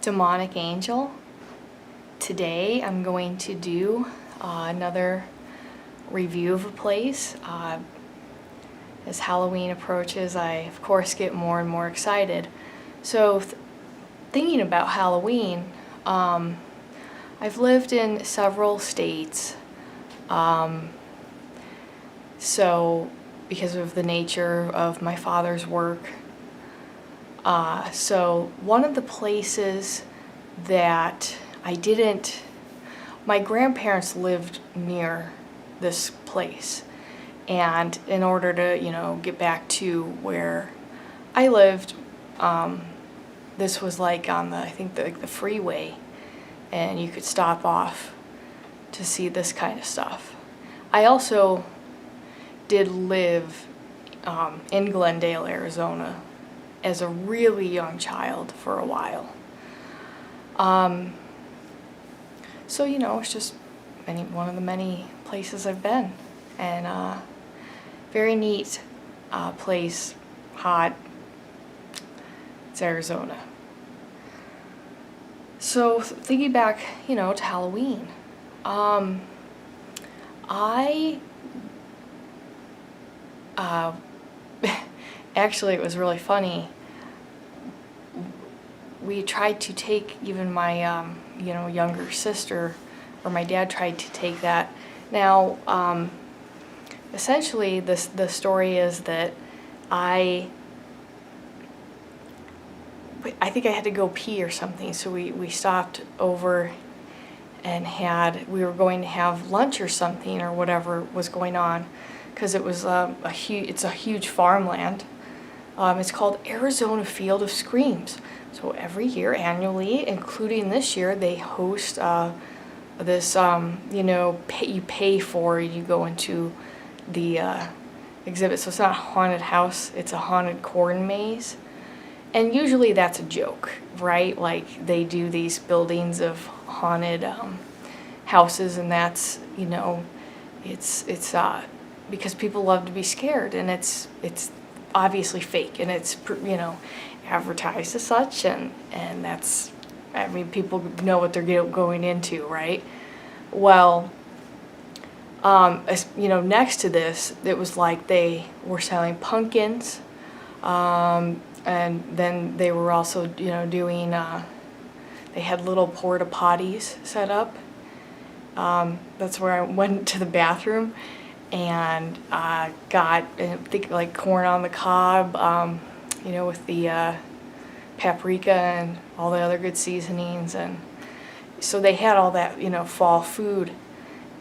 Demonic Angel. Today I'm going to do another review of a place. As Halloween approaches, I of course get more and more excited. So thinking about Halloween, I've lived in several states, so because of the nature of my father's work. So one of the places that my grandparents lived near this place, and in order to, get back to where I lived, this was like on the freeway, and you could stop off to see this kind of stuff. I also did live in Glendale, Arizona, as a really young child for a while. So it's just one of the many places I've been, and very neat place, hot. It's Arizona. So thinking back, to Halloween, actually, it was really funny. We tried to take even my, younger sister, or my dad tried to take that. Now, essentially, the story is that I think I had to go pee or something, so we stopped over and we were going to have lunch or something, or whatever was going on, because it was it's a huge farmland. It's called Arizona Field of Screams. So every year, annually, including this year, they host this, you pay for, you go into the exhibit. So it's not a haunted house, it's a haunted corn maze. And usually that's a joke, right? Like, they do these buildings of haunted houses, and that's, it's because people love to be scared, and it's obviously fake, and it's, advertised as such, and that's, people know what they're going into, right? Well, next to this, it was like they were selling pumpkins, and then they were also, doing, they had little porta potties set up. That's where I went to the bathroom, and got, I think, like corn on the cob, with the paprika and all the other good seasonings, and so they had all that, fall food,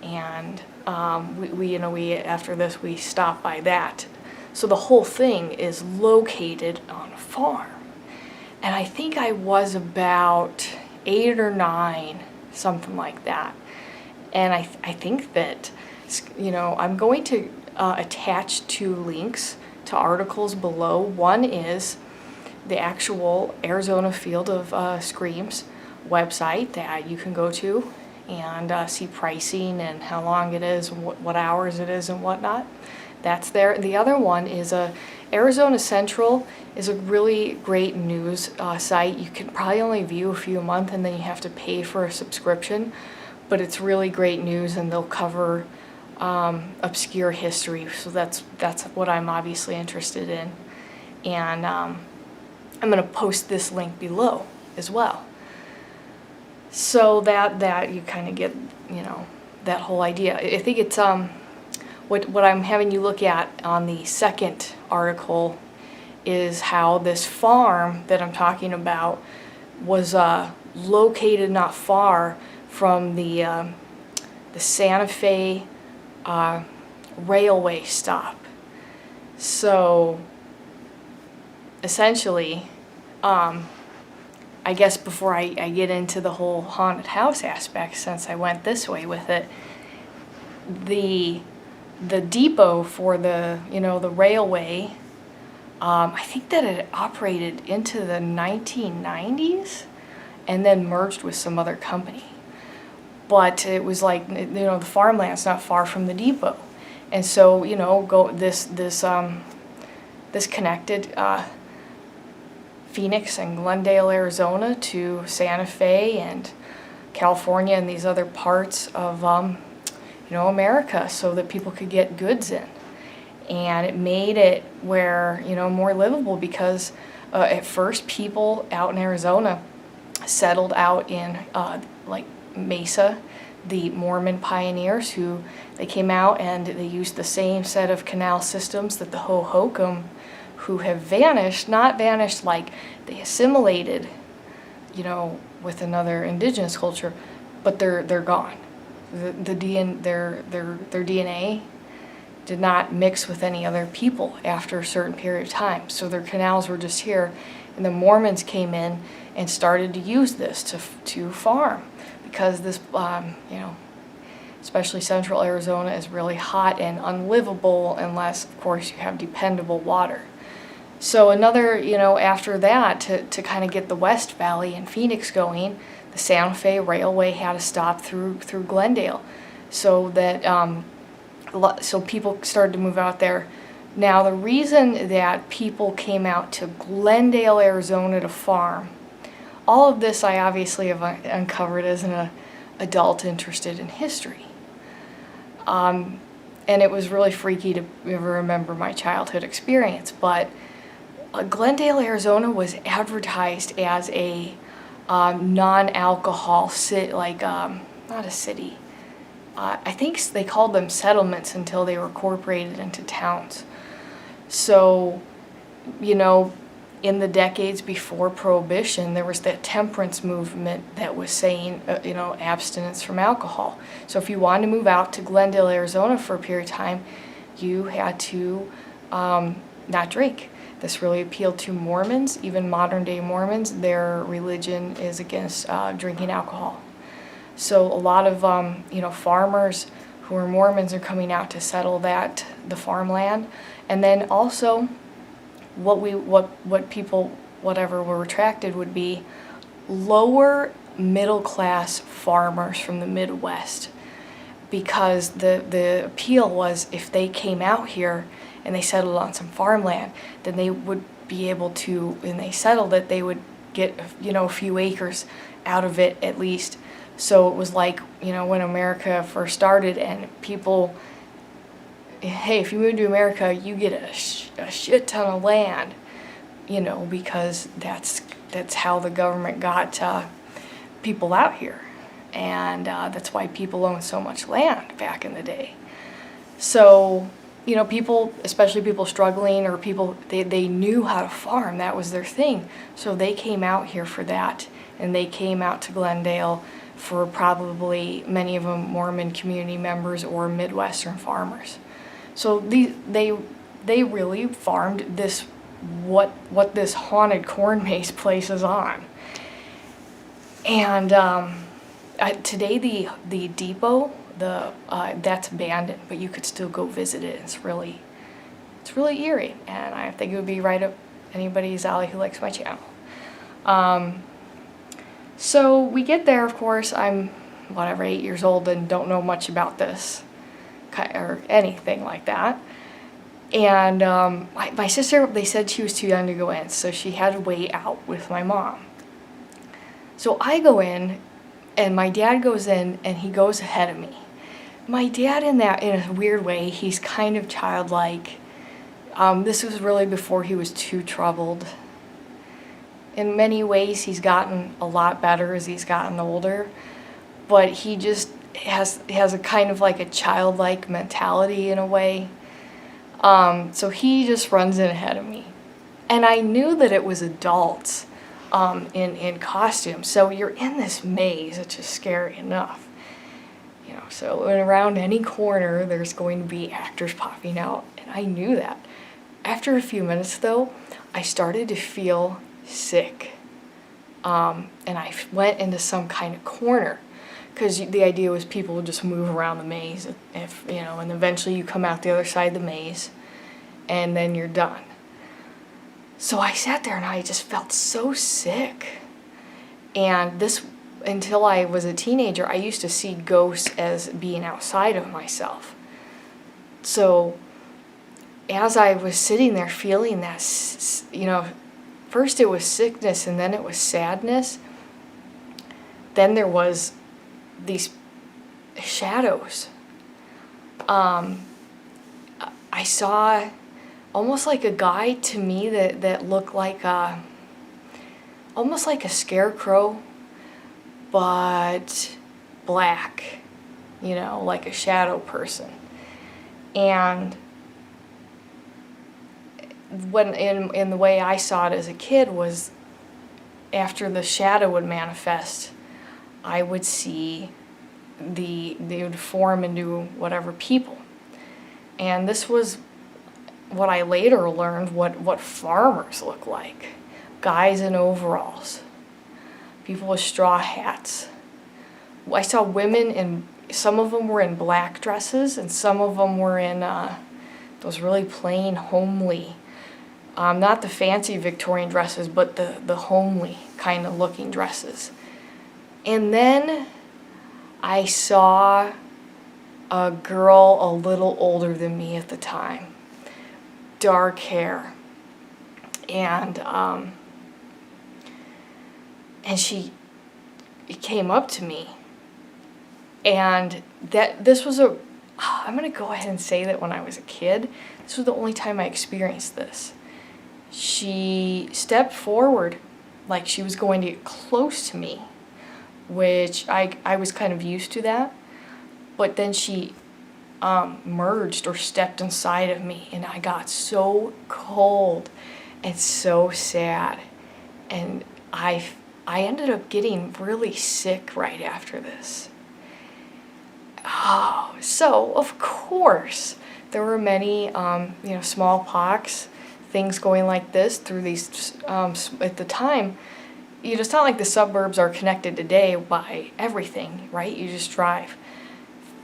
and we after this we stopped by that. So the whole thing is located on a farm, and I think I was about 8 or 9, something like that, and I think that, I'm going to attach 2 links to articles below. One is the actual Arizona Field of Screams website that you can go to and see pricing and how long it is, and what hours it is, and whatnot. That's there. The other one is Arizona Central is a really great news site. You can probably only view a few a month, and then you have to pay for a subscription, but it's really great news, and they'll cover obscure history, so that's what I'm obviously interested in, and I'm going to post this link below as well, so that you kind of get that whole idea. I think it's what I'm having you look at on the second article is how this farm that I'm talking about was located not far from the Sante Fe railway stop. So essentially, I guess before I get into the whole haunted house aspect, since I went this way with it, the depot for the the railway, I think that it operated into the 1990s and then merged with some other company. But it was like, the farmland's not far from the depot, and so this connected Phoenix and Glendale, Arizona to Santa Fe and California and these other parts of America, so that people could get goods in. And it made it where, more livable, because at first people out in Arizona settled out in like Mesa, the Mormon pioneers, who they came out and they used the same set of canal systems that the Hohokam, who have vanished, not vanished like they assimilated, with another indigenous culture, but they're gone. Their DNA did not mix with any other people after a certain period of time. So their canals were just here, and the Mormons came in and started to use this to farm, because this, especially central Arizona, is really hot and unlivable unless, of course, you have dependable water. So another, after that, to kind of get the West Valley and Phoenix going, the Santa Fe Railway had to stop through Glendale, so that so people started to move out there. Now, the reason that people came out to Glendale, Arizona to farm, all of this I obviously have uncovered as an adult interested in history. And it was really freaky to ever remember my childhood experience, but Glendale, Arizona was advertised as a non-alcohol city, not a city. I think they called them settlements until they were incorporated into towns. So, in the decades before Prohibition, there was that temperance movement that was saying, abstinence from alcohol. So if you wanted to move out to Glendale, Arizona for a period of time, you had to not drink. This really appealed to Mormons, even modern-day Mormons. Their religion is against drinking alcohol. So a lot of farmers who are Mormons are coming out to settle the farmland, and then also what people were attracted would be lower middle class farmers from the Midwest, because the appeal was, if they came out here and they settled on some farmland, then they would be able to, when they settled it, they would get a few acres out of it at least. So it was like, when America first started, and people, hey, if you move to America, you get a shit ton of land, because that's how the government got people out here. And that's why people owned so much land back in the day. So, people, especially people struggling, or people, they knew how to farm. That was their thing. So they came out here for that, and they came out to Glendale for probably many of them Mormon community members or Midwestern farmers. So they really farmed this, what this haunted corn maze place is on. And today the depot, that's abandoned, but you could still go visit it. It's really eerie, and I think it would be right up anybody's alley who likes my channel. So we get there, of course, I'm 8 years old and don't know much about this or anything like that. And my sister, they said she was too young to go in, so she had to wait out with my mom. So I go in, and my dad goes in, and he goes ahead of me. My dad, in a weird way, he's kind of childlike. This was really before he was too troubled. In many ways, he's gotten a lot better as he's gotten older, but he just has a kind of like a childlike mentality in a way. So he just runs in ahead of me. And I knew that it was adults in costume. So you're in this maze, which is scary enough. So around any corner, there's going to be actors popping out. And I knew that. After a few minutes, though, I started to feel sick. And I went into some kind of corner, because the idea was people would just move around the maze, and eventually you come out the other side of the maze, and then you're done. So I sat there and I just felt so sick. And until I was a teenager, I used to see ghosts as being outside of myself. So as I was sitting there feeling that, first it was sickness, and then it was sadness. Then there was these shadows. I saw almost like a guy to me that looked like almost like a scarecrow, but black, like a shadow person. And when in the way I saw it as a kid was, after the shadow would manifest, I would see they would form into whatever people. And this was what I later learned what farmers look like. Guys in overalls, people with straw hats. I saw women in, some of them were in black dresses, and some of them were in those really plain, homely, not the fancy Victorian dresses, but the homely kind of looking dresses. And then I saw a girl a little older than me at the time, dark hair, and she came up to me, and this was I'm gonna go ahead and say that when I was a kid, this was the only time I experienced this. She stepped forward like she was going to get close to me, which I was kind of used to that. But then she merged or stepped inside of me, and I got so cold and so sad. And I ended up getting really sick right after this. Oh, so of course there were many, smallpox, things going like this through these, at the time, it's not like the suburbs are connected today by everything, right? You just drive.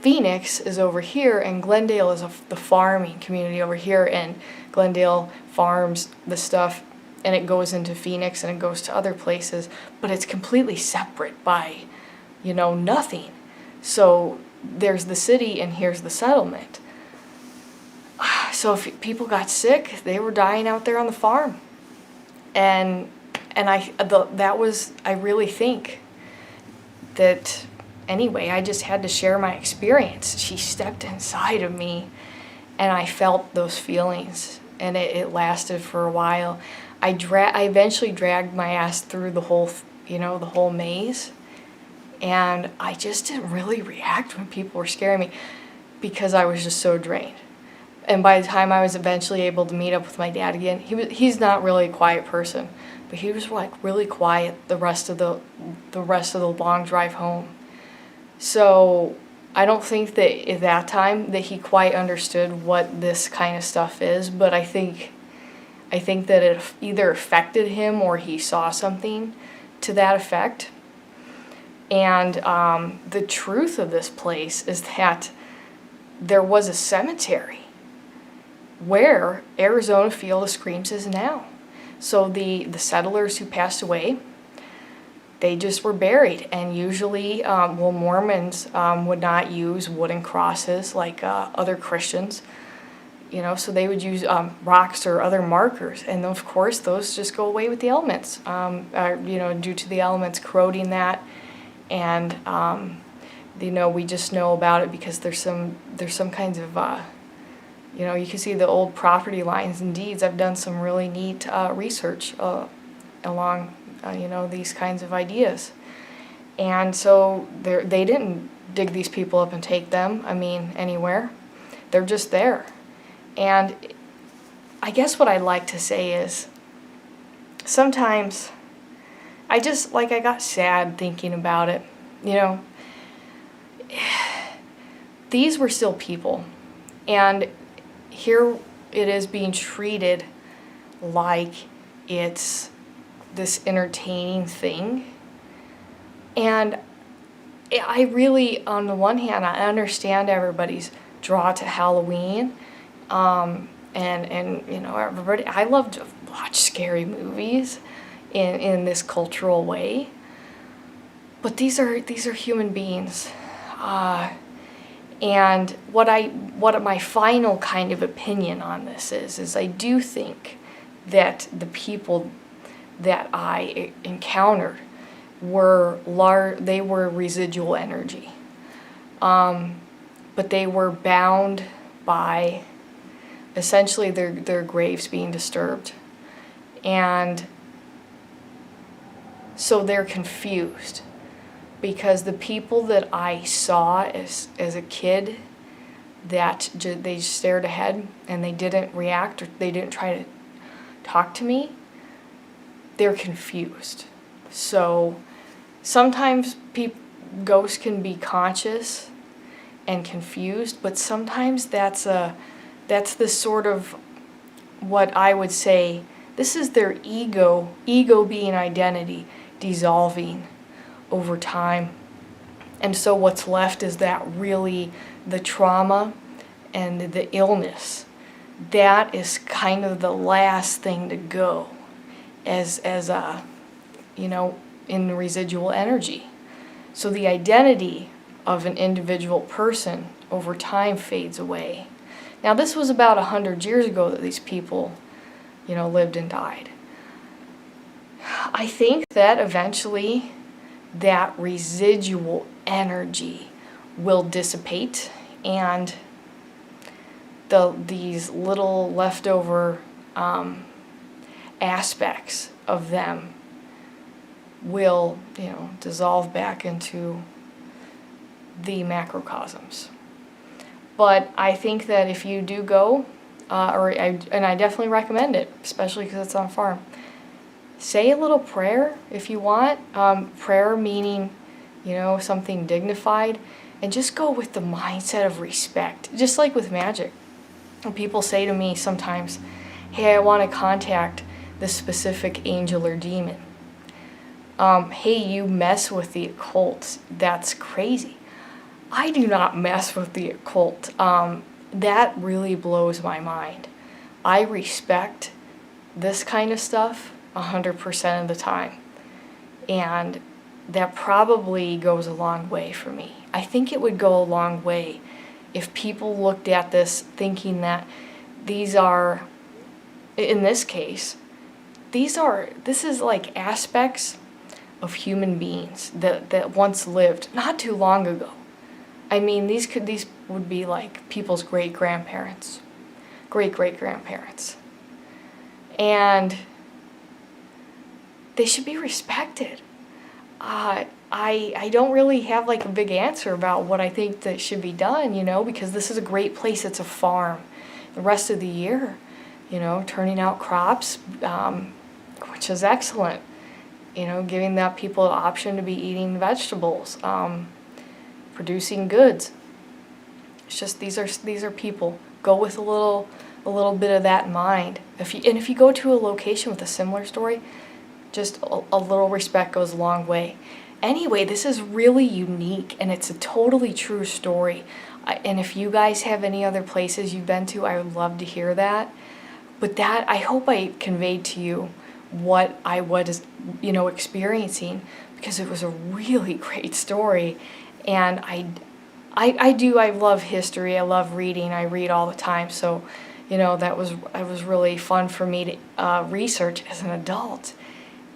Phoenix is over here, and Glendale is the farming community over here, and Glendale farms the stuff, and it goes into Phoenix, and it goes to other places, but it's completely separate by, nothing. So there's the city, and here's the settlement. So if people got sick, they were dying out there on the farm. And I really think that, anyway, I just had to share my experience. She stepped inside of me, and I felt those feelings, and it lasted for a while. I eventually dragged my ass through the whole maze, and I just didn't really react when people were scaring me because I was just so drained. And by the time I was eventually able to meet up with my dad again, he's not really a quiet person, but he was like really quiet the rest of the long drive home. So I don't think that at that time that he quite understood what this kind of stuff is, but I think that it either affected him or he saw something to that effect. And the truth of this place is that there was a cemetery where Arizona Field of Screams is now. So the settlers who passed away, they just were buried. And usually, Mormons would not use wooden crosses like other Christians, so they would use rocks or other markers. And of course, those just go away with the elements, due to the elements corroding that. And, we just know about it because there's some kinds of, you can see the old property lines and deeds. I've done some really neat research along, these kinds of ideas. And so they didn't dig these people up and take them, anywhere. They're just there. And I guess what I'd like to say is sometimes I got sad thinking about it. These were still people. And here it is being treated like it's this entertaining thing. And I really, on the one hand, I understand everybody's draw to Halloween. And everybody, I love to watch scary movies in this cultural way. But these are human beings. And what my final kind of opinion on this is I do think that the people that I encountered they were residual energy. But they were bound by essentially their graves being disturbed. And so they're confused, because the people that I saw as a kid, that they stared ahead and they didn't react, or they didn't try to talk to me, they're confused. So sometimes ghosts can be conscious and confused, but sometimes that's the sort of, what I would say, this is their ego being identity, dissolving over time. And so what's left is that really the trauma and the illness. That is kind of the last thing to go as in residual energy. So the identity of an individual person over time fades away. Now, this was about 100 years ago that these people, lived and died. I think that eventually that residual energy will dissipate, and these little leftover aspects of them will, dissolve back into the macrocosms. But I think that if you do go, and I definitely recommend it, especially because it's on a farm, say a little prayer if you want. Prayer meaning, something dignified, and just go with the mindset of respect. Just like with magic. When people say to me sometimes, hey, I want to contact this specific angel or demon. Hey, you mess with the occult. That's crazy. I do not mess with the occult. That really blows my mind. I respect this kind of stuff 100% of the time. And that probably goes a long way for me. I think it would go a long way if people looked at this thinking that these are, in this case, this is like aspects of human beings that once lived not too long ago. I mean, these would be like people's great-grandparents, great-great-grandparents. And they should be respected. I don't really have like a big answer about what I think that should be done, because this is a great place. It's a farm. The rest of the year, turning out crops, which is excellent. Giving that people an option to be eating vegetables, producing goods. It's just these are people. Go with a little bit of that in mind. If you go to a location with a similar story, just a little respect goes a long way. Anyway, this is really unique, and it's a totally true story. And if you guys have any other places you've been to, I would love to hear that. But that, I hope I conveyed to you what I was, experiencing, because it was a really great story. And I love history. I love reading. I read all the time. So, it was really fun for me to research as an adult.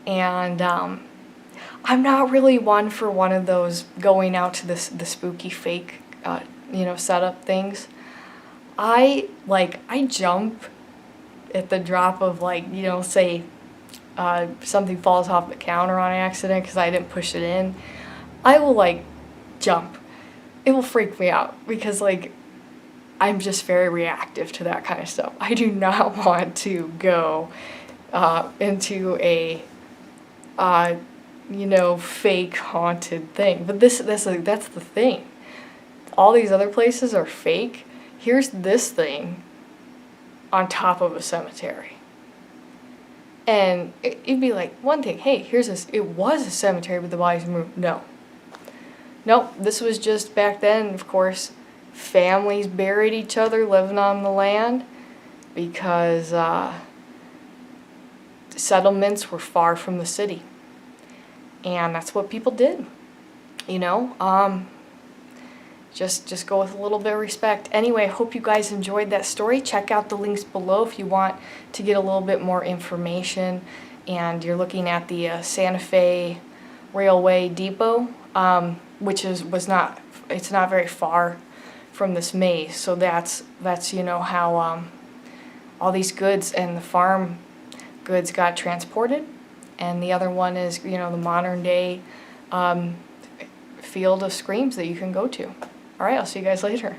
And I'm not really one of those going out to the spooky fake, setup things. I jump at the drop of say something falls off the counter on accident because I didn't push it in. I will jump. It will freak me out because I'm just very reactive to that kind of stuff. I do not want to go into a fake haunted thing. But that's the thing. All these other places are fake. Here's this thing on top of a cemetery. And it'd be like one thing, hey, here's this, it was a cemetery but the bodies moved. Nope, this was just back then, of course, families buried each other living on the land because settlements were far from the city. And that's what people did, Just go with a little bit of respect. Anyway, I hope you guys enjoyed that story. Check out the links below if you want to get a little bit more information and you're looking at the Sante Fe Railway Depot, which it's not very far from this maze. So that's how all these goods and the farm goods got transported. And the other one is, the modern day field of screams that you can go to. All right, I'll see you guys later.